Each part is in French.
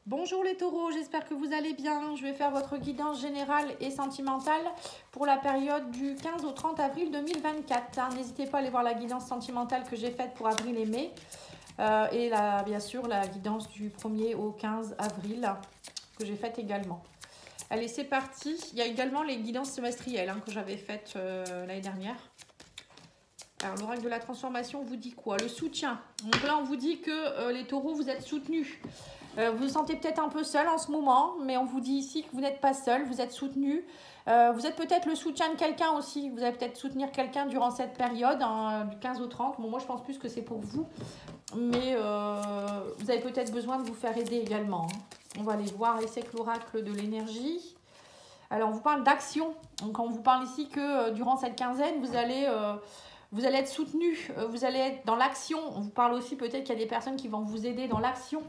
Bonjour les taureaux, j'espère que vous allez bien. Je vais faire votre guidance générale et sentimentale pour la période du 15 au 30 avril 2024. N'hésitez pas à aller voir la guidance sentimentale que j'ai faite pour avril et mai. Bien sûr la guidance du 1er au 15 avril que j'ai faite également. Allez, c'est parti. Il y a également les guidances semestrielles que j'avais faites l'année dernière. Alors, l'oracle de la transformation vous dit quoi? Le soutien. Donc là, on vous dit que les taureaux, vous êtes soutenus. Vous vous sentez peut-être un peu seul en ce moment, mais on vous dit ici que vous n'êtes pas seul, vous êtes soutenu. Vous êtes peut-être le soutien de quelqu'un aussi. Vous allez peut-être soutenir quelqu'un durant cette période, du 15 au 30. Bon, moi, je pense plus que c'est pour vous. Mais vous avez peut-être besoin de vous faire aider également. On va aller voir et c'est que l'oracle de l'énergie. Alors, on vous parle d'action. Donc, on vous parle ici que durant cette quinzaine, vous allez être soutenu, vous allez être dans l'action. On vous parle aussi peut-être qu'il y a des personnes qui vont vous aider dans l'action.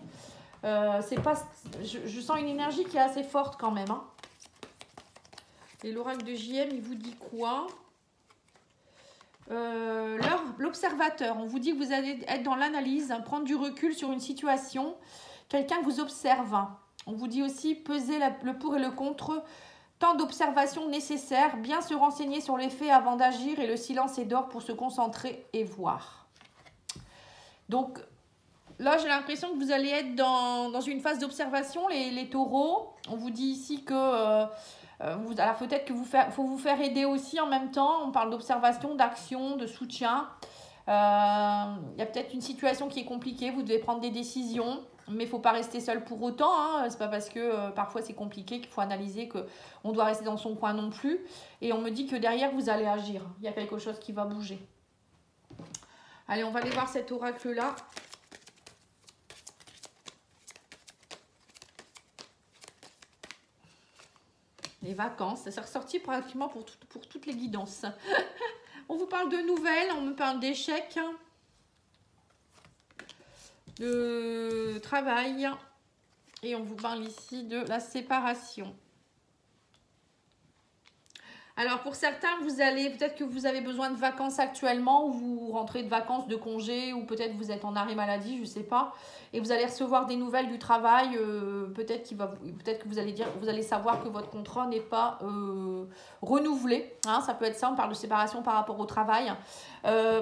Je sens une énergie qui est assez forte quand même. Et l'oracle de JM, il vous dit quoi? L'observateur. On vous dit que vous allez être dans l'analyse, prendre du recul sur une situation. Quelqu'un vous observe. On vous dit aussi peser le pour et le contre. Temps d'observation nécessaire, bien se renseigner sur les faits avant d'agir et le silence est d'or pour se concentrer et voir. Donc là, j'ai l'impression que vous allez être dans une phase d'observation, les taureaux. On vous dit ici que alors peut-être que faut vous faire aider aussi en même temps. On parle d'observation, d'action, de soutien. Il y a peut-être une situation qui est compliquée, vous devez prendre des décisions. Mais il ne faut pas rester seul pour autant. C'est pas parce que parfois c'est compliqué qu'il faut analyser qu'on doit rester dans son coin non plus. Et on me dit que derrière, vous allez agir. Il y a quelque chose qui va bouger. Allez, on va aller voir cet oracle-là. Les vacances, ça s'est ressorti pratiquement pour toutes les guidances. On vous parle de nouvelles, on me parle d'échecs, de travail. Et on vous parle ici de la séparation. Alors pour certains, peut-être que vous avez besoin de vacances actuellement, ou vous rentrez de vacances, de congés, ou peut-être vous êtes en arrêt maladie, je ne sais pas. Et vous allez recevoir des nouvelles du travail. Peut-être que vous allez savoir que votre contrat n'est pas renouvelé. Ça peut être ça, on parle de séparation par rapport au travail.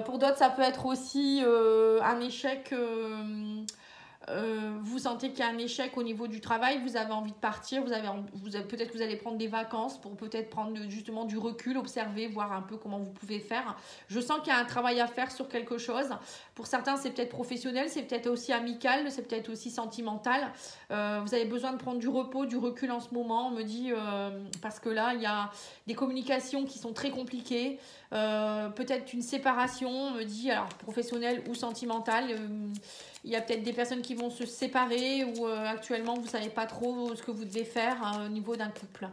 Pour d'autres, ça peut être aussi un échec. Vous sentez qu'il y a un échec au niveau du travail, vous avez envie de partir, peut-être que vous allez prendre des vacances pour peut-être prendre justement du recul, observer, voir un peu comment vous pouvez faire. Je sens qu'il y a un travail à faire sur quelque chose. Pour certains, c'est peut-être professionnel, c'est peut-être aussi amical, c'est peut-être aussi sentimental. Vous avez besoin de prendre du repos, du recul en ce moment, on me dit, parce que là, il y a des communications qui sont très compliquées. Peut-être une séparation, on me dit, alors professionnelle ou sentimentale. Il y a peut-être des personnes qui vont se séparer ou actuellement vous ne savez pas trop ce que vous devez faire au niveau d'un couple.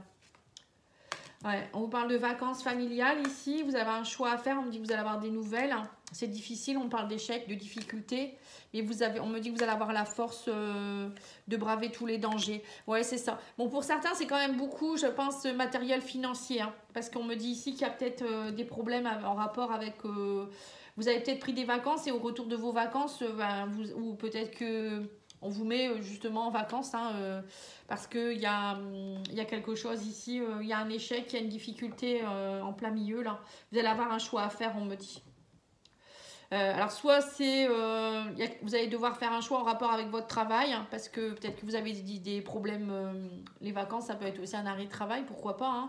Ouais, on vous parle de vacances familiales ici, vous avez un choix à faire, on me dit que vous allez avoir des nouvelles. C'est difficile, on parle d'échecs, de difficultés, mais on me dit que vous allez avoir la force de braver tous les dangers. Ouais, c'est ça. Bon, pour certains, c'est quand même beaucoup, je pense, matériel financier, parce qu'on me dit ici qu'il y a peut-être des problèmes en rapport avec... vous avez peut-être pris des vacances et au retour de vos vacances, ou peut-être que on vous met justement en vacances, parce qu'il y a quelque chose ici, il y a un échec, il y a une difficulté en plein milieu là. Vous allez avoir un choix à faire, on me dit. Alors soit vous allez devoir faire un choix en rapport avec votre travail, parce que peut-être que vous avez des problèmes, les vacances ça peut être aussi un arrêt de travail, pourquoi pas,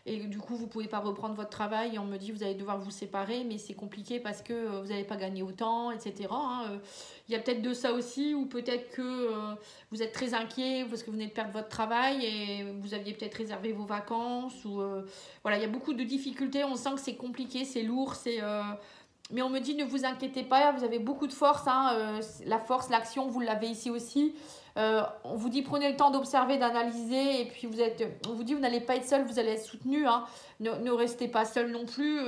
et du coup vous ne pouvez pas reprendre votre travail et on me dit que vous allez devoir vous séparer, mais c'est compliqué parce que vous n'allez pas gagner autant, etc. Il y a peut-être de ça aussi, ou peut-être que vous êtes très inquiet parce que vous venez de perdre votre travail et vous aviez peut-être réservé vos vacances, ou voilà, il y a beaucoup de difficultés, on sent que c'est compliqué, c'est lourd, mais on me dit ne vous inquiétez pas, vous avez beaucoup de force, la force, l'action, vous l'avez ici aussi. On vous dit prenez le temps d'observer, d'analyser, et puis on vous dit vous n'allez pas être seul, vous allez être soutenu, ne restez pas seul non plus.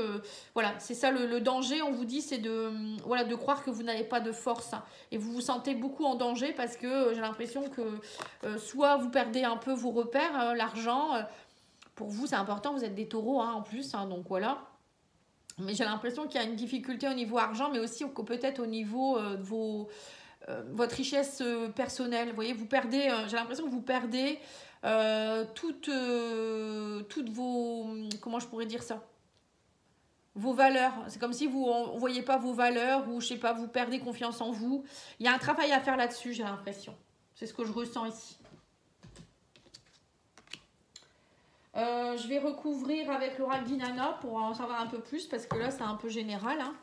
Voilà, c'est ça le danger, on vous dit, c'est de croire que vous n'avez pas de force, et vous vous sentez beaucoup en danger parce que j'ai l'impression que soit vous perdez un peu vos repères, l'argent, pour vous c'est important, vous êtes des taureaux en plus, donc voilà. Mais j'ai l'impression qu'il y a une difficulté au niveau argent, mais aussi peut-être au niveau de votre richesse personnelle. Vous voyez, vous perdez, j'ai l'impression que vous perdez toutes vos, comment je pourrais dire ça, vos valeurs. C'est comme si vous ne voyez pas vos valeurs ou je sais pas, vous perdez confiance en vous. Il y a un travail à faire là-dessus, j'ai l'impression. C'est ce que je ressens ici. Je vais recouvrir avec l'oracle d'Inanna pour en savoir un peu plus parce que là c'est un peu général. Hein.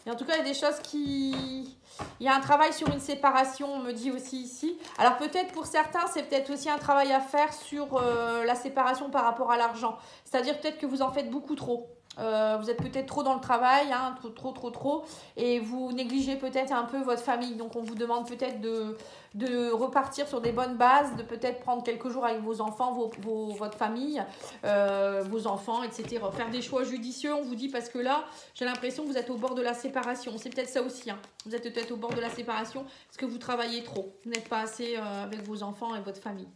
Et en tout cas, il y a des choses qui... Il y a un travail sur une séparation, on me dit aussi ici. Alors peut-être pour certains, c'est peut-être aussi un travail à faire sur la séparation par rapport à l'argent. C'est-à-dire peut-être que vous en faites beaucoup trop. Vous êtes peut-être trop dans le travail, hein, trop. Et vous négligez peut-être un peu votre famille. Donc on vous demande peut-être de repartir sur des bonnes bases, de peut-être prendre quelques jours avec vos enfants, votre famille, vos enfants, etc. Faire des choix judicieux, on vous dit, parce que là, j'ai l'impression que vous êtes au bord de la séparation. C'est peut-être ça aussi. Hein. Vous êtes peut-être au bord de la séparation parce que vous travaillez trop. Vous n'êtes pas assez avec vos enfants et votre famille.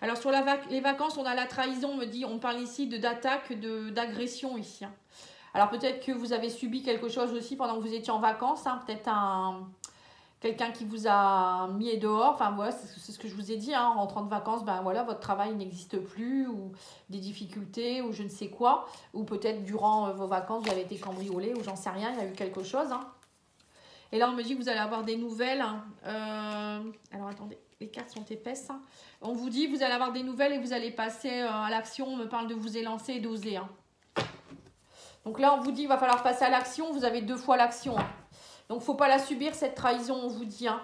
Alors sur les vacances, on a la trahison, on parle ici d'attaque, d'agression ici. Hein. Alors peut-être que vous avez subi quelque chose aussi pendant que vous étiez en vacances, hein, peut-être quelqu'un qui vous a mis dehors, enfin voilà, c'est ce que je vous ai dit, hein, en rentrant de vacances, ben voilà, votre travail n'existe plus, ou des difficultés, ou je ne sais quoi, ou peut-être durant vos vacances, vous avez été cambriolé, ou j'en sais rien, il y a eu quelque chose. Hein. Et là, on me dit que vous allez avoir des nouvelles. Hein. Alors attendez, les cartes sont épaisses. Hein. On vous dit que vous allez avoir des nouvelles et vous allez passer à l'action. On me parle de vous élancer et d'oser. Hein. Donc là, on vous dit qu'il va falloir passer à l'action. Vous avez 2 fois l'action. Hein. Donc, il ne faut pas la subir, cette trahison, on vous dit. Hein.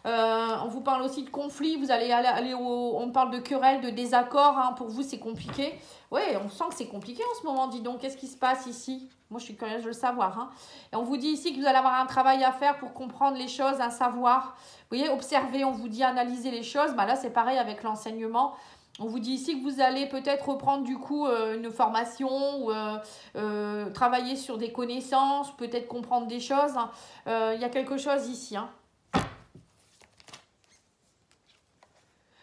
On vous parle aussi de conflit. Vous allez aller on parle de querelle, de désaccord. Hein. Pour vous, c'est compliqué. Oui, on sent que c'est compliqué en ce moment. Dis donc, qu'est-ce qui se passe ici? Moi, je suis curieuse de le savoir. Hein. Et on vous dit ici que vous allez avoir un travail à faire pour comprendre les choses, un savoir. Vous voyez, observer, on vous dit analyser les choses. Bah là, c'est pareil avec l'enseignement. On vous dit ici que vous allez peut-être reprendre du coup une formation ou travailler sur des connaissances, peut-être comprendre des choses. Il y a quelque chose ici. Hein.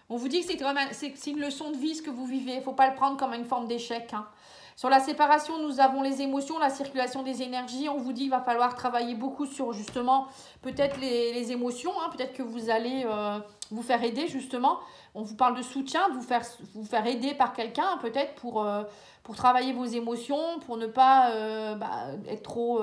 On vous dit que c'est une leçon de vie ce que vous vivez. Il ne faut pas le prendre comme une forme d'échec. Hein. Sur la séparation, nous avons les émotions, la circulation des énergies. On vous dit qu'il va falloir travailler beaucoup sur justement peut-être les émotions. Hein. Peut-être que vous allez vous faire aider justement. On vous parle de soutien, de vous faire aider par quelqu'un peut-être pour travailler vos émotions, pour ne pas être trop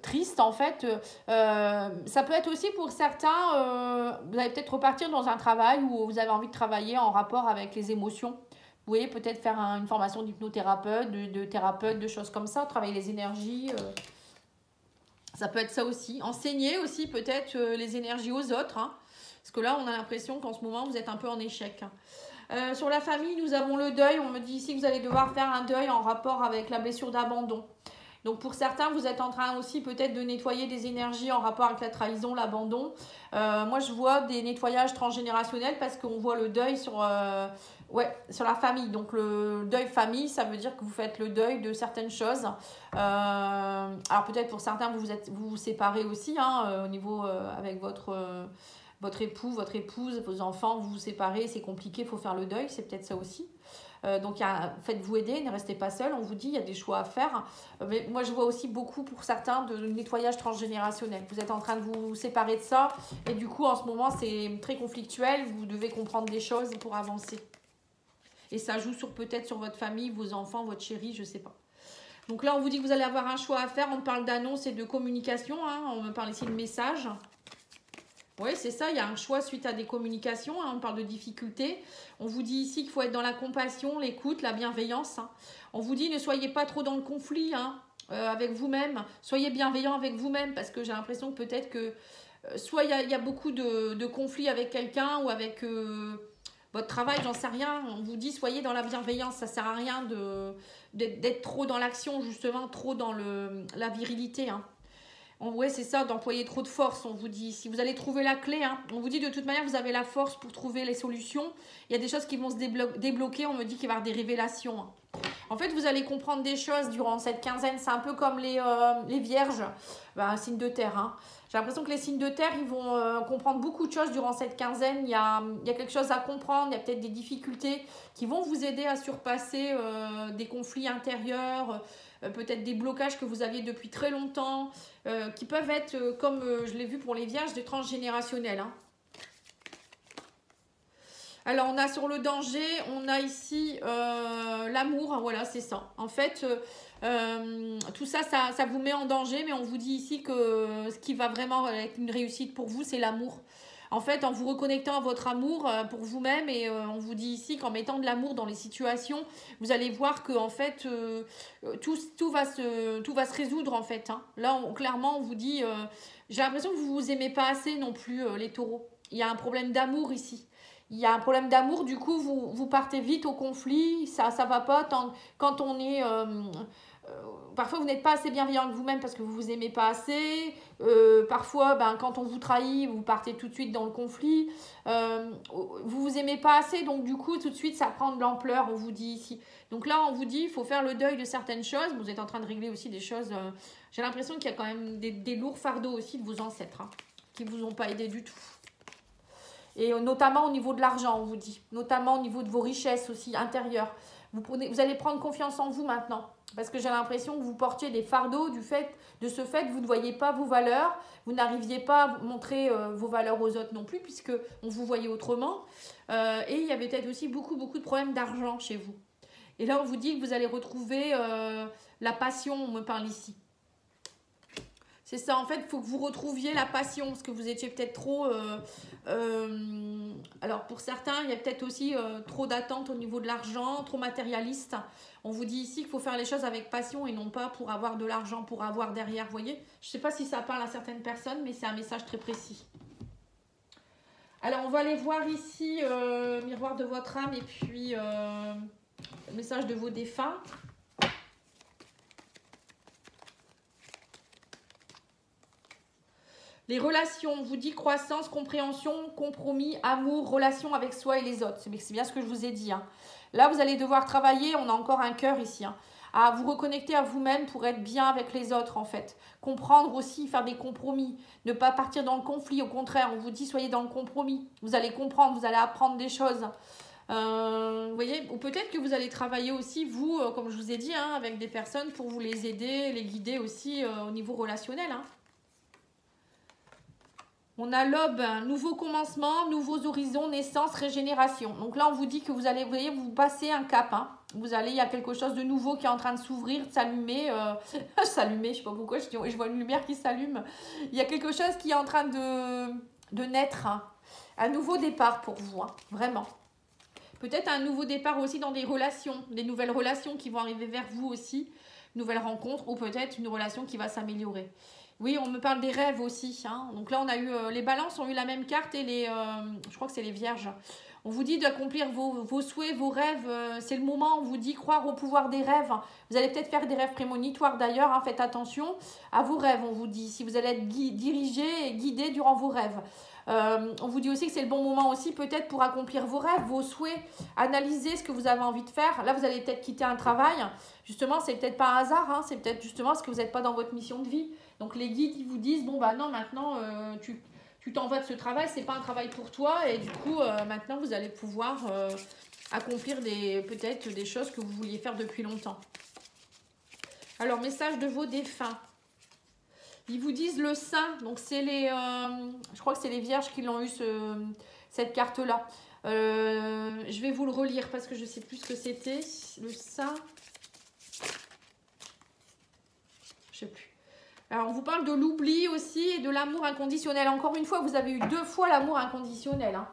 triste en fait. Ça peut être aussi pour certains, vous allez peut-être repartir dans un travail où vous avez envie de travailler en rapport avec les émotions. Vous voyez, peut-être faire une formation d'hypnothérapeute, de thérapeute, de choses comme ça, travailler les énergies. Ça peut être ça aussi. Enseigner aussi peut-être les énergies aux autres. Hein, parce que là, on a l'impression qu'en ce moment, vous êtes un peu en échec. Hein. Sur la famille, nous avons le deuil. On me dit ici que vous allez devoir faire un deuil en rapport avec la blessure d'abandon. Donc pour certains, vous êtes en train aussi peut-être de nettoyer des énergies en rapport avec la trahison, l'abandon. Moi, je vois des nettoyages transgénérationnels parce qu'on voit le deuil sur la famille. Donc le deuil famille, ça veut dire que vous faites le deuil de certaines choses. Alors peut-être pour certains, vous vous séparez aussi au niveau avec votre époux, votre épouse, vos enfants, vous vous séparez, c'est compliqué, il faut faire le deuil, c'est peut-être ça aussi. Donc faites-vous aider, ne restez pas seul, on vous dit, il y a des choix à faire. Mais moi, je vois aussi beaucoup pour certains de nettoyage transgénérationnel. Vous êtes en train de vous séparer de ça et du coup, en ce moment, c'est très conflictuel. Vous devez comprendre des choses pour avancer. Et ça joue peut-être sur votre famille, vos enfants, votre chéri, je ne sais pas. Donc là, on vous dit que vous allez avoir un choix à faire. On parle d'annonce et de communication. Hein. On me parle ici de message. Oui, c'est ça, il y a un choix suite à des communications, hein, on parle de difficultés. On vous dit ici qu'il faut être dans la compassion, l'écoute, la bienveillance. Hein. On vous dit ne soyez pas trop dans le conflit avec vous-même, soyez bienveillant avec vous-même parce que j'ai l'impression que peut-être que soit il y a beaucoup de conflits avec quelqu'un ou avec votre travail, j'en sais rien. On vous dit soyez dans la bienveillance, ça ne sert à rien d'être trop dans l'action justement, trop dans la virilité. Hein. Oui, c'est ça, d'employer trop de force, on vous dit. Si vous allez trouver la clé, hein, on vous dit de toute manière, vous avez la force pour trouver les solutions. Il y a des choses qui vont se débloquer, on me dit qu'il va y avoir des révélations. Hein. En fait, vous allez comprendre des choses durant cette quinzaine. C'est un peu comme les vierges, un signe de terre. Hein. J'ai l'impression que les signes de terre, ils vont comprendre beaucoup de choses durant cette quinzaine. Il y a quelque chose à comprendre, il y a peut-être des difficultés qui vont vous aider à surpasser des conflits intérieurs, peut-être des blocages que vous aviez depuis très longtemps, qui peuvent être, comme je l'ai vu pour les vierges, des transgénérationnels. Hein. Alors, on a sur le danger, on a ici l'amour, voilà, c'est ça. En fait, tout ça, ça vous met en danger, mais on vous dit ici que ce qui va vraiment être une réussite pour vous, c'est l'amour. En fait, en vous reconnectant à votre amour pour vous-même, et on vous dit ici qu'en mettant de l'amour dans les situations, vous allez voir que en fait, tout va se résoudre en fait. Hein. Là, clairement, on vous dit, j'ai l'impression que vous vous aimez pas assez non plus, les taureaux. Il y a un problème d'amour ici. Il y a un problème d'amour, du coup, vous partez vite au conflit, ça va pas. Quand on est... parfois, vous n'êtes pas assez bienveillant avec vous-même parce que vous vous aimez pas assez. Parfois, quand on vous trahit, vous partez tout de suite dans le conflit. Vous vous aimez pas assez, donc du coup, tout de suite, ça prend de l'ampleur, on vous dit ici. Donc là, on vous dit, il faut faire le deuil de certaines choses. Vous êtes en train de régler aussi des choses... j'ai l'impression qu'il y a quand même des lourds fardeaux aussi de vos ancêtres, hein, qui ne vous ont pas aidé du tout. Et notamment au niveau de l'argent, on vous dit. Notamment au niveau de vos richesses aussi intérieures. Vous allez prendre confiance en vous maintenant. Parce que j'ai l'impression que vous portiez des fardeaux de ce fait, vous ne voyez pas vos valeurs. Vous n'arriviez pas à montrer vos valeurs aux autres non plus, puisque on vous voyait autrement. Et il y avait peut-être aussi beaucoup de problèmes d'argent chez vous. Et là, on vous dit que vous allez retrouver la passion, on me parle ici. C'est ça, en fait, il faut que vous retrouviez la passion, parce que vous étiez peut-être trop... alors, pour certains, il y a peut-être aussi trop d'attentes au niveau de l'argent, trop matérialiste. On vous dit ici qu'il faut faire les choses avec passion et non pas pour avoir de l'argent, pour avoir derrière, vous voyez. Je ne sais pas si ça parle à certaines personnes, mais c'est un message très précis. Alors, on va aller voir ici, miroir de votre âme, et puis le message de vos défunts. Les relations, on vous dit croissance, compréhension, compromis, amour, relation avec soi et les autres. C'est bien ce que je vous ai dit. Hein. Là, vous allez devoir travailler, on a encore un cœur ici, hein, à vous reconnecter à vous-même pour être bien avec les autres en fait. Comprendre aussi, faire des compromis, ne pas partir dans le conflit. Au contraire, on vous dit soyez dans le compromis. Vous allez comprendre, vous allez apprendre des choses. Vous voyez, ou peut-être que vous allez travailler aussi, vous, comme je vous ai dit, hein, avec des personnes pour vous les aider, les guider aussi au niveau relationnel. Hein. On a l'aube, nouveau commencement, nouveaux horizons, naissance, régénération. Donc là, on vous dit que vous allez, vous voyez, vous passez un cap. Hein. Il y a quelque chose de nouveau qui est en train de s'ouvrir, de s'allumer. S'allumer, je ne sais pas pourquoi, je vois une lumière qui s'allume. Il y a quelque chose qui est en train de naître. Hein. Un nouveau départ pour vous, hein, vraiment. Peut-être un nouveau départ aussi dans des relations, des nouvelles relations qui vont arriver vers vous aussi. Nouvelles rencontres ou peut-être une relation qui va s'améliorer. Oui, on me parle des rêves aussi. Hein. Donc là, on a eu les balances ont eu la même carte et je crois que c'est les vierges. On vous dit d'accomplir vos souhaits, vos rêves. C'est le moment, on vous dit croire au pouvoir des rêves. Vous allez peut-être faire des rêves prémonitoires d'ailleurs. Hein. Faites attention à vos rêves, on vous dit. Si vous allez être dirigé et guidé durant vos rêves. On vous dit aussi que c'est le bon moment aussi peut-être pour accomplir vos rêves, vos souhaits, analyser ce que vous avez envie de faire. Là, vous allez peut-être quitter un travail. Justement, c'est peut-être pas un hasard. Hein. C'est peut-être justement parce que vous n'êtes pas dans votre mission de vie. Donc les guides, ils vous disent, bon bah non, maintenant, tu t'en vas de ce travail, c'est pas un travail pour toi. Et du coup, maintenant, vous allez pouvoir accomplir peut-être des choses que vous vouliez faire depuis longtemps. Alors, message de vos défunts. Ils vous disent le saint. Donc, c'est je crois que c'est les vierges qui l'ont eu, cette carte-là. Je vais vous le relire parce que je ne sais plus ce que c'était. Le saint. Je sais plus. Alors, on vous parle de l'oubli aussi et de l'amour inconditionnel. Encore une fois, vous avez eu 2 fois l'amour inconditionnel. Hein.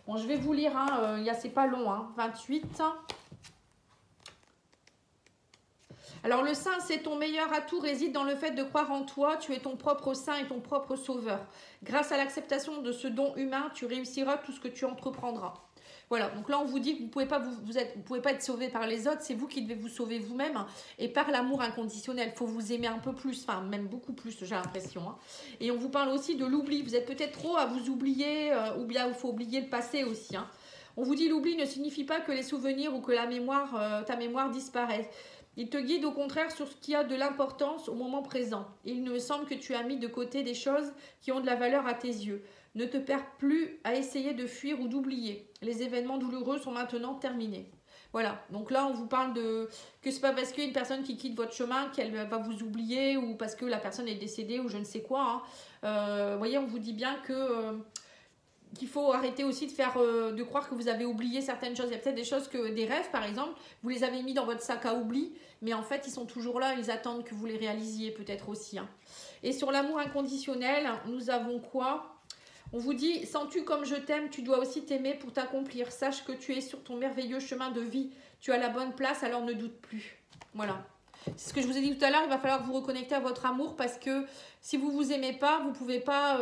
Bon, je vais vous lire. Hein, c'est pas long. Hein, 28. Alors, le saint, c'est ton meilleur atout réside dans le fait de croire en toi. Tu es ton propre saint et ton propre sauveur. Grâce à l'acceptation de ce don humain, tu réussiras tout ce que tu entreprendras. Voilà, donc là on vous dit que vous ne pouvez pas, pouvez pas être sauvé par les autres, c'est vous qui devez vous sauver vous-même et par l'amour inconditionnel. Il faut vous aimer un peu plus, enfin même beaucoup plus j'ai l'impression. Hein. Et on vous parle aussi de l'oubli, vous êtes peut-être trop à vous oublier ou bien il faut oublier le passé aussi. Hein. On vous dit l'oubli ne signifie pas que les souvenirs ou que ta mémoire disparaissent. Il te guide au contraire sur ce qui a de l'importance au moment présent. Il me semble que tu as mis de côté des choses qui ont de la valeur à tes yeux. Ne te perds plus à essayer de fuir ou d'oublier. Les événements douloureux sont maintenant terminés. Voilà, donc là on vous parle de que c'est pas parce qu'il y a une personne qui quitte votre chemin qu'elle va vous oublier ou parce que la personne est décédée ou je ne sais quoi. Hein. Vous voyez, on vous dit bien que qu'il faut arrêter aussi de faire de croire que vous avez oublié certaines choses. Il y a peut-être des choses que des rêves par exemple, vous les avez mis dans votre sac à oubli, mais en fait ils sont toujours là, ils attendent que vous les réalisiez peut-être aussi. Hein. Et sur l'amour inconditionnel, nous avons quoi? On vous dit, sens-tu comme je t'aime, tu dois aussi t'aimer pour t'accomplir. Sache que tu es sur ton merveilleux chemin de vie. Tu as la bonne place, alors ne doute plus. Voilà. C'est ce que je vous ai dit tout à l'heure, il va falloir vous reconnecter à votre amour parce que si vous ne vous aimez pas, vous ne pouvez pas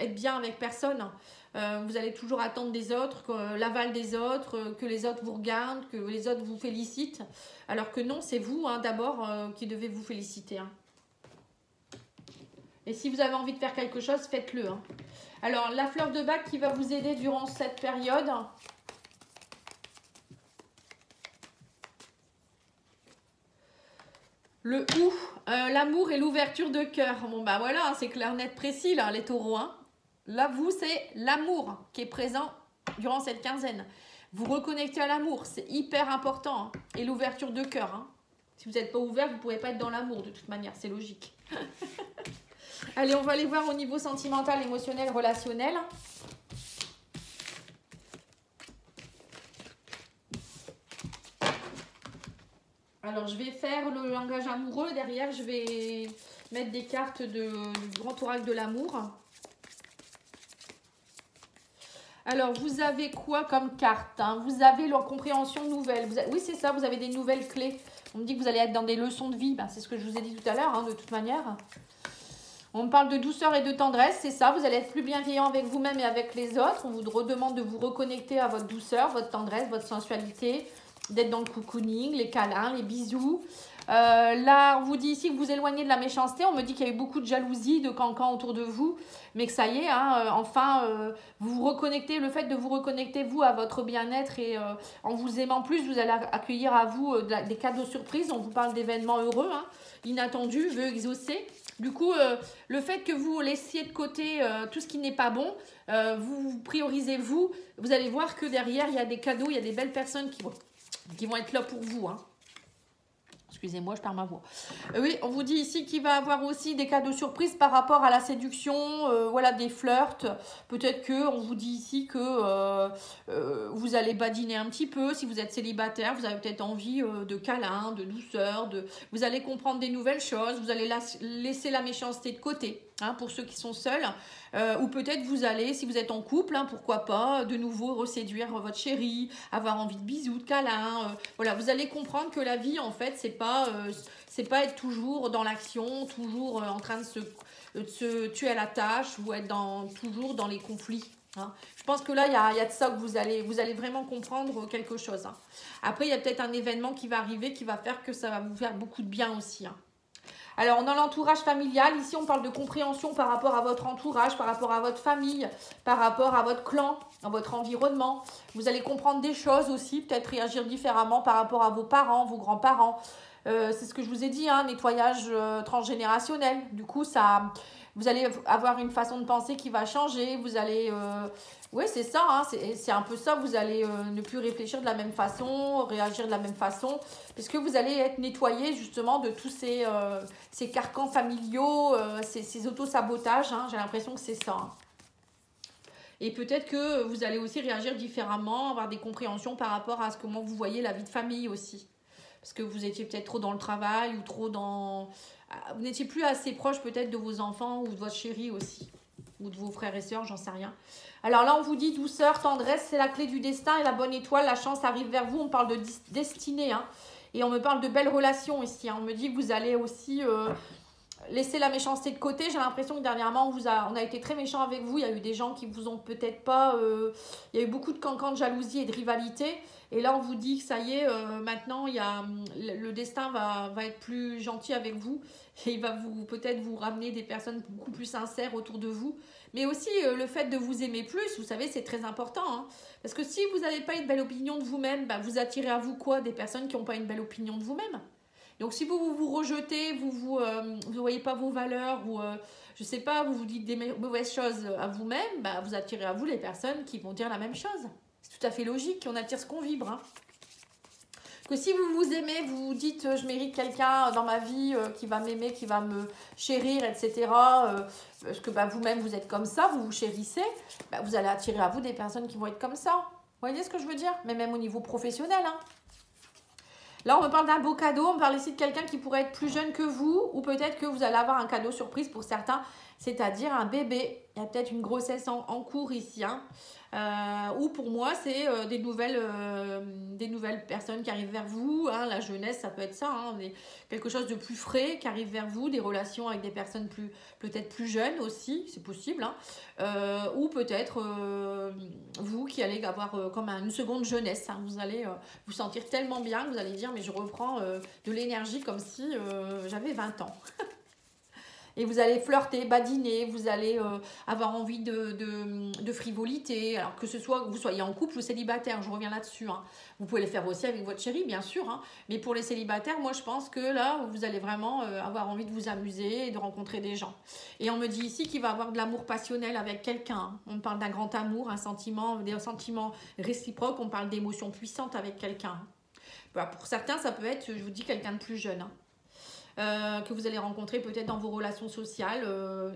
être bien avec personne. Vous allez toujours attendre des autres, l'aval des autres, que les autres vous regardent, que les autres vous félicitent. Alors que non, c'est vous hein, d'abord qui devez vous féliciter. Hein. Et si vous avez envie de faire quelque chose, faites-le. Hein. Alors, la fleur de bac qui va vous aider durant cette période. Le ou, l'amour et l'ouverture de cœur. Bon, bah voilà, hein, c'est clair, net, précis, là, les taureaux. Hein. Là, vous, c'est l'amour qui est présent durant cette quinzaine. Vous reconnectez à l'amour, c'est hyper important. Hein. Et l'ouverture de cœur. Hein. Si vous n'êtes pas ouvert, vous ne pourrez pas être dans l'amour, de toute manière, c'est logique. Allez, on va aller voir au niveau sentimental, émotionnel, relationnel. Alors, je vais faire le langage amoureux. Derrière, je vais mettre des cartes du grand oracle de l'amour. Alors, vous avez quoi comme carte hein? Vous avez la compréhension nouvelle. Oui, c'est ça, vous avez des nouvelles clés. On me dit que vous allez être dans des leçons de vie. Ben, c'est ce que je vous ai dit tout à l'heure, hein, de toute manière. On me parle de douceur et de tendresse, c'est ça. Vous allez être plus bienveillant avec vous-même et avec les autres. On vous redemande de vous reconnecter à votre douceur, votre tendresse, votre sensualité, d'être dans le cocooning, les câlins, les bisous. Là, on vous dit ici que vous éloignez de la méchanceté. On me dit qu'il y a eu beaucoup de jalousie, de cancan autour de vous. Mais que ça y est, hein, enfin, vous vous reconnectez. Le fait de vous reconnecter, vous, à votre bien-être et en vous aimant plus, vous allez accueillir à vous des cadeaux surprises. On vous parle d'événements heureux, hein, inattendus, vœux exaucés. Du coup, le fait que vous laissiez de côté tout ce qui n'est pas bon, vous priorisez vous allez voir que derrière, il y a des cadeaux, il y a des belles personnes qui vont être là pour vous. Hein. Excusez-moi, je perds ma voix. Oui, on vous dit ici qu'il va y avoir aussi des cadeaux surprises par rapport à la séduction, voilà, des flirts. Peut-être qu'on vous dit ici que vous allez badiner un petit peu. Si vous êtes célibataire, vous avez peut-être envie de câlin, de douceur. Vous allez comprendre des nouvelles choses. Vous allez laisser la méchanceté de côté. Hein, pour ceux qui sont seuls, ou peut-être vous allez, si vous êtes en couple, hein, pourquoi pas, de nouveau reséduire votre chéri, avoir envie de bisous, de câlins, voilà, vous allez comprendre que la vie, en fait, c'est pas être toujours dans l'action, toujours en train de se tuer à la tâche, ou être toujours dans les conflits. Hein. Je pense que là, il y a de ça que vous allez vraiment comprendre quelque chose. Hein. Après, il y a peut-être un événement qui va arriver, qui va faire que ça va vous faire beaucoup de bien aussi. Hein. Alors, dans l'entourage familial, ici, on parle de compréhension par rapport à votre entourage, par rapport à votre famille, par rapport à votre clan, à votre environnement. Vous allez comprendre des choses aussi, peut-être réagir différemment par rapport à vos parents, vos grands-parents. C'est ce que je vous ai dit, hein, nettoyage transgénérationnel. Du coup, vous allez avoir une façon de penser qui va changer. Vous allez... oui, c'est ça, hein, c'est un peu ça. Vous allez ne plus réfléchir de la même façon, réagir de la même façon, puisque vous allez être nettoyé justement de tous ces carcans familiaux, ces auto-sabotages. Hein, j'ai l'impression que c'est ça. Hein. Et peut-être que vous allez aussi réagir différemment, avoir des compréhensions par rapport à comment vous voyez la vie de famille aussi. Parce que vous étiez peut-être trop dans le travail ou trop dans... Vous n'étiez plus assez proche peut-être de vos enfants ou de votre chéri aussi. Ou de vos frères et sœurs, j'en sais rien. Alors là, on vous dit douceur, tendresse, c'est la clé du destin et la bonne étoile. La chance arrive vers vous. On parle de destinée. Hein. Et on me parle de belles relations ici. Hein. On me dit que vous allez aussi laisser la méchanceté de côté. J'ai l'impression que dernièrement, on a été très méchant avec vous. Il y a eu des gens qui vous ont peut-être pas... il y a eu beaucoup de cancans de jalousie et de rivalité. Et là, on vous dit que ça y est, maintenant, le destin va être plus gentil avec vous. Et il va peut-être vous ramener des personnes beaucoup plus sincères autour de vous. Mais aussi, le fait de vous aimer plus, vous savez, c'est très important. Hein. Parce que si vous n'avez pas une belle opinion de vous-même, bah, vous attirez à vous quoi? Des personnes qui n'ont pas une belle opinion de vous-même. Donc, si vous rejetez, vous voyez pas vos valeurs, ou je sais pas, vous dites des mauvaises choses à vous-même, bah, vous attirez à vous les personnes qui vont dire la même chose. C'est tout à fait logique, on attire ce qu'on vibre. Hein. que si vous vous aimez, vous vous dites je mérite quelqu'un dans ma vie qui va m'aimer, qui va me chérir, etc. Parce que bah, vous-même vous êtes comme ça, vous vous chérissez, bah, vous allez attirer à vous des personnes qui vont être comme ça. Vous voyez ce que je veux dire? Mais même au niveau professionnel. Hein. Là, on me parle d'un beau cadeau, on me parle ici de quelqu'un qui pourrait être plus jeune que vous, ou peut-être que vous allez avoir un cadeau surprise pour certains, c'est-à-dire un bébé. Il y a peut-être une grossesse en cours ici, hein. Ou pour moi, c'est des nouvelles personnes qui arrivent vers vous. Hein. La jeunesse, ça peut être ça, hein, quelque chose de plus frais qui arrive vers vous, des relations avec des personnes peut-être plus jeunes aussi, c'est possible. Hein. Ou peut-être vous qui allez avoir comme une seconde jeunesse. Hein. Vous allez vous sentir tellement bien que vous allez dire mais je reprends de l'énergie comme si j'avais 20 ans. Et vous allez flirter, badiner, vous allez avoir envie de frivolité. Alors que ce soit, vous soyez en couple ou célibataire, je reviens là-dessus. Hein. Vous pouvez le faire aussi avec votre chéri, bien sûr. Hein. Mais pour les célibataires, moi je pense que là, vous allez vraiment avoir envie de vous amuser et de rencontrer des gens. Et on me dit ici qu'il va avoir de l'amour passionnel avec quelqu'un. Hein. On parle d'un grand amour, des sentiments réciproques, on parle d'émotions puissantes avec quelqu'un. Voilà, pour certains, ça peut être, je vous dis, quelqu'un de plus jeune. Hein. Que vous allez rencontrer peut-être dans vos relations sociales.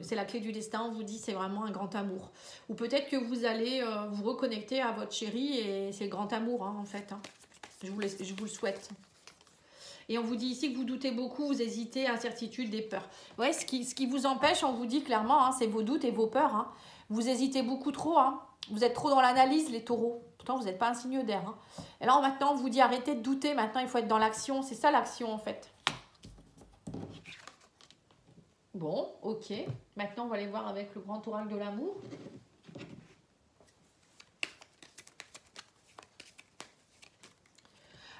C'est la clé du destin, on vous dit c'est vraiment un grand amour. Ou peut-être que vous allez vous reconnecter à votre chéri et c'est le grand amour hein, en fait. Hein. Je vous le souhaite. Et on vous dit ici que vous doutez beaucoup, vous hésitez, incertitude, des peurs. Ouais, ce qui vous empêche, on vous dit clairement, hein, c'est vos doutes et vos peurs. Hein. Vous hésitez beaucoup trop. Hein. Vous êtes trop dans l'analyse, les taureaux. Pourtant, vous n'êtes pas un signe d'air. Hein. Et là, maintenant, on vous dit arrêtez de douter. Maintenant, il faut être dans l'action. C'est ça l'action en fait. Bon, ok. Maintenant, on va aller voir avec le grand oracle de l'amour.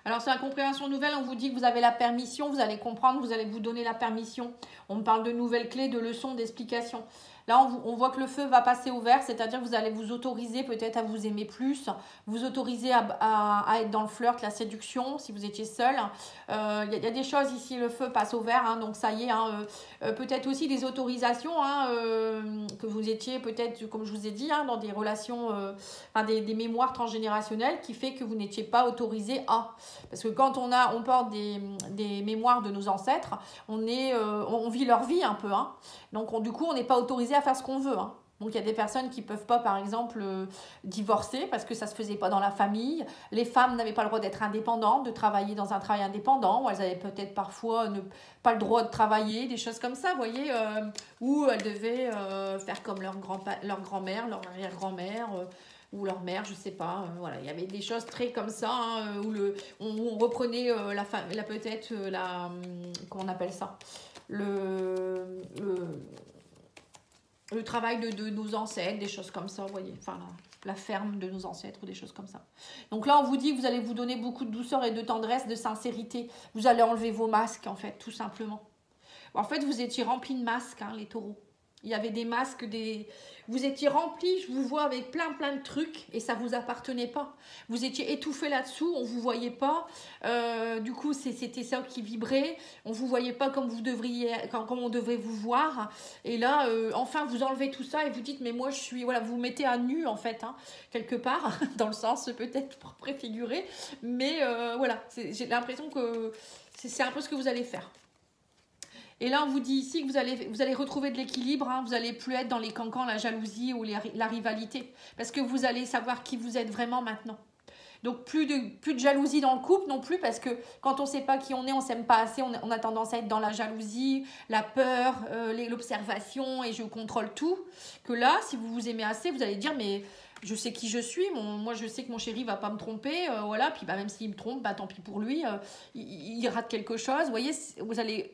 Alors, sur la compréhension nouvelle, on vous dit que vous avez la permission, vous allez comprendre, vous allez vous donner la permission. On me parle de nouvelles clés, de leçons, d'explications. Là, on voit que le feu va passer au vert, c'est-à-dire que vous allez vous autoriser peut-être à vous aimer plus, vous autoriser à être dans le flirt, la séduction, si vous étiez seul. Il y a des choses ici, le feu passe au vert, hein, donc ça y est. Hein, peut-être aussi des autorisations, hein, que vous étiez peut-être, comme je vous ai dit, hein, dans des relations, des mémoires transgénérationnelles qui fait que vous n'étiez pas autorisé à. Parce que quand on porte des mémoires de nos ancêtres, on vit leur vie un peu. Hein. Donc, du coup, on n'est pas autorisé à faire ce qu'on veut. Hein. Donc, il y a des personnes qui ne peuvent pas, par exemple, divorcer parce que ça ne se faisait pas dans la famille. Les femmes n'avaient pas le droit d'être indépendantes, de travailler dans un travail indépendant. Ou elles avaient peut-être parfois pas le droit de travailler, des choses comme ça, vous voyez. Où elles devaient faire comme leur grand-mère, leur arrière-grand-mère. Ou leur mère, je sais pas, voilà, il y avait des choses très comme ça, hein, où on reprenait peut-être comment on appelle ça, le travail de nos ancêtres, des choses comme ça, vous voyez, enfin la ferme de nos ancêtres ou des choses comme ça. Donc là, on vous dit que vous allez vous donner beaucoup de douceur et de tendresse, de sincérité. Vous allez enlever vos masques, en fait, tout simplement. En fait, vous étiez remplis de masques, hein, les taureaux. Il y avait des masques, vous étiez remplis, je vous vois, avec plein de trucs et ça ne vous appartenait pas. Vous étiez étouffés là-dessous, on ne vous voyait pas. Du coup, c'était ça qui vibrait. On ne vous voyait pas comme on devait vous voir. Et là, enfin, vous enlevez tout ça et vous dites, mais moi, je suis... Voilà, vous vous mettez à nu, en fait, hein, quelque part, dans le sens peut-être préfiguré. Mais voilà, j'ai l'impression que c'est un peu ce que vous allez faire. Et là, on vous dit ici que vous allez retrouver de l'équilibre, hein, vous n'allez plus être dans les cancans, la jalousie ou la rivalité. Parce que vous allez savoir qui vous êtes vraiment maintenant. Donc, plus de jalousie dans le couple non plus, parce que quand on ne sait pas qui on s'aime pas assez, on a tendance à être dans la jalousie, la peur, l'observation et je contrôle tout. Que là, si vous vous aimez assez, vous allez dire, mais... Je sais qui je suis, moi je sais que mon chéri va pas me tromper, voilà, puis même s'il me trompe, tant pis pour lui, il rate quelque chose, vous voyez,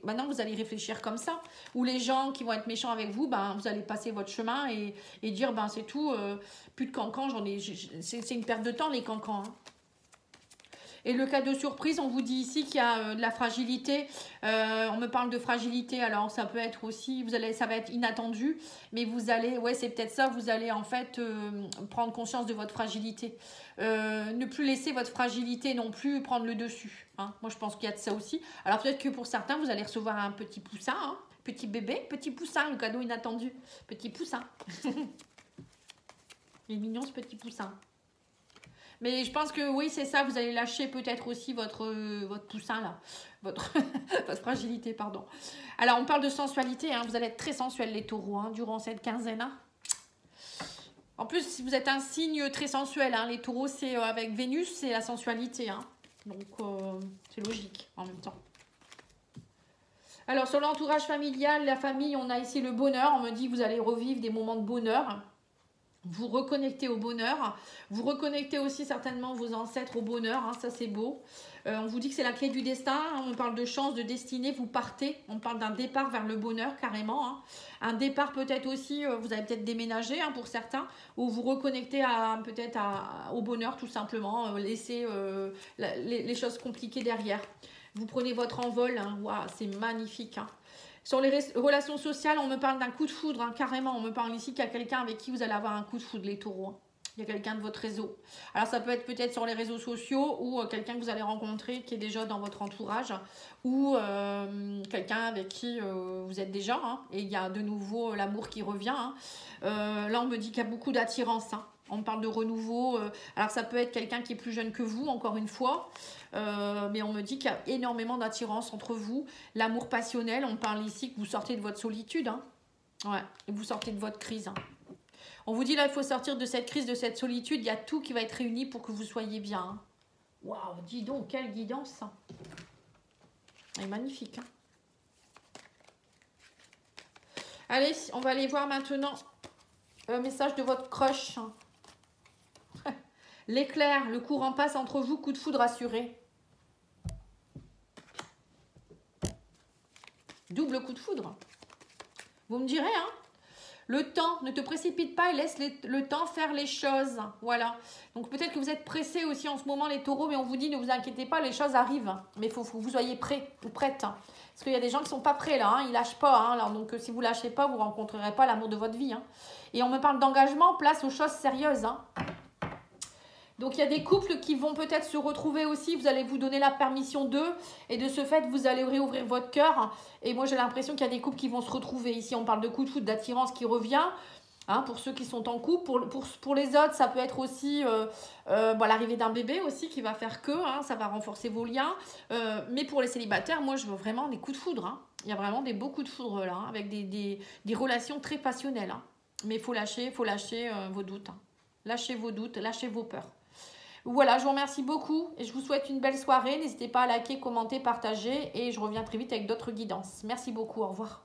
maintenant vous allez réfléchir comme ça, ou les gens qui vont être méchants avec vous, vous allez passer votre chemin et dire, c'est tout, plus de cancans, c'est une perte de temps les cancans, hein. Et le cadeau surprise, on vous dit ici qu'il y a de la fragilité. On me parle de fragilité, alors ça peut être aussi, ça va être inattendu, mais vous allez, ouais, c'est peut-être ça, vous allez en fait prendre conscience de votre fragilité. Ne plus laisser votre fragilité non plus prendre le dessus. Hein. Moi, je pense qu'il y a de ça aussi. Alors peut-être que pour certains, vous allez recevoir un petit poussin, hein, petit bébé, petit poussin, le cadeau inattendu. Petit poussin. Il est mignon ce petit poussin. Mais je pense que oui, c'est ça. Vous allez lâcher peut-être aussi votre poussin là. Votre, votre fragilité, pardon. Alors, on parle de sensualité. Hein. Vous allez être très sensuel, les taureaux, hein, durant cette quinzaine. Hein. En plus, si vous êtes un signe très sensuel, hein, les taureaux, c'est avec Vénus, c'est la sensualité. Hein. Donc, c'est logique en même temps. Alors, sur l'entourage familial, la famille, on a ici le bonheur. On me dit que vous allez revivre des moments de bonheur. Vous reconnectez au bonheur. Vous reconnectez aussi certainement vos ancêtres au bonheur. Hein, ça, c'est beau. On vous dit que c'est la clé du destin. Hein, on parle de chance, de destinée. Vous partez. On parle d'un départ vers le bonheur, carrément. Hein. Un départ peut-être aussi, vous avez peut-être déménagé hein, pour certains. Ou vous reconnectez peut-être au bonheur, tout simplement. Laissez les choses compliquées derrière. Vous prenez votre envol. Hein. Waouh, c'est magnifique. Hein. Sur les relations sociales, on me parle d'un coup de foudre, hein, carrément. On me parle ici qu'il y a quelqu'un avec qui vous allez avoir un coup de foudre, les taureaux. Hein. Il y a quelqu'un de votre réseau. Alors, ça peut être peut-être sur les réseaux sociaux ou quelqu'un que vous allez rencontrer qui est déjà dans votre entourage ou quelqu'un avec qui vous êtes déjà. Hein, et il y a de nouveau l'amour qui revient. Hein. Là, on me dit qu'il y a beaucoup d'attirance. Hein. On me parle de renouveau. Alors, ça peut être quelqu'un qui est plus jeune que vous, encore une fois. Mais on me dit qu'il y a énormément d'attirance entre vous. L'amour passionnel, on parle ici que vous sortez de votre solitude. Hein. Ouais, et vous sortez de votre crise. Hein. On vous dit là, il faut sortir de cette crise, de cette solitude. Il y a tout qui va être réuni pour que vous soyez bien. Hein. Waouh, dis donc, quelle guidance. Hein. Elle est magnifique. Hein. Allez, on va aller voir maintenant un message de votre crush. Hein. L'éclair, le courant passe entre vous, coup de foudre assuré. Double coup de foudre. Vous me direz, hein. Le temps, ne te précipite pas et laisse le temps faire les choses. Voilà. Donc peut-être que vous êtes pressés aussi en ce moment, les taureaux, mais on vous dit, ne vous inquiétez pas, les choses arrivent. Mais il faut que vous soyez prêts ou prêtes. Hein. Parce qu'il y a des gens qui ne sont pas prêts là, hein. Ils ne lâchent pas. Hein, là. Donc si vous ne lâchez pas, vous ne rencontrerez pas l'amour de votre vie. Hein. Et on me parle d'engagement, place aux choses sérieuses. Hein. Donc, il y a des couples qui vont peut-être se retrouver aussi. Vous allez vous donner la permission d'eux. Et de ce fait, vous allez réouvrir votre cœur. Et moi, j'ai l'impression qu'il y a des couples qui vont se retrouver. Ici, on parle de coup de foudre, d'attirance qui revient. Hein, pour ceux qui sont en couple. Pour les autres, ça peut être aussi l'arrivée d'un bébé aussi qui va faire que. Hein, ça va renforcer vos liens. Mais pour les célibataires, moi, je veux vraiment des coups de foudre. Hein. Il y a vraiment des beaux coups de foudre là. Hein, avec des relations très passionnelles. Hein. Mais il faut lâcher vos doutes. Hein. Lâchez vos doutes, lâchez vos peurs. Voilà, je vous remercie beaucoup et je vous souhaite une belle soirée. N'hésitez pas à liker, commenter, partager et je reviens très vite avec d'autres guidances. Merci beaucoup, au revoir.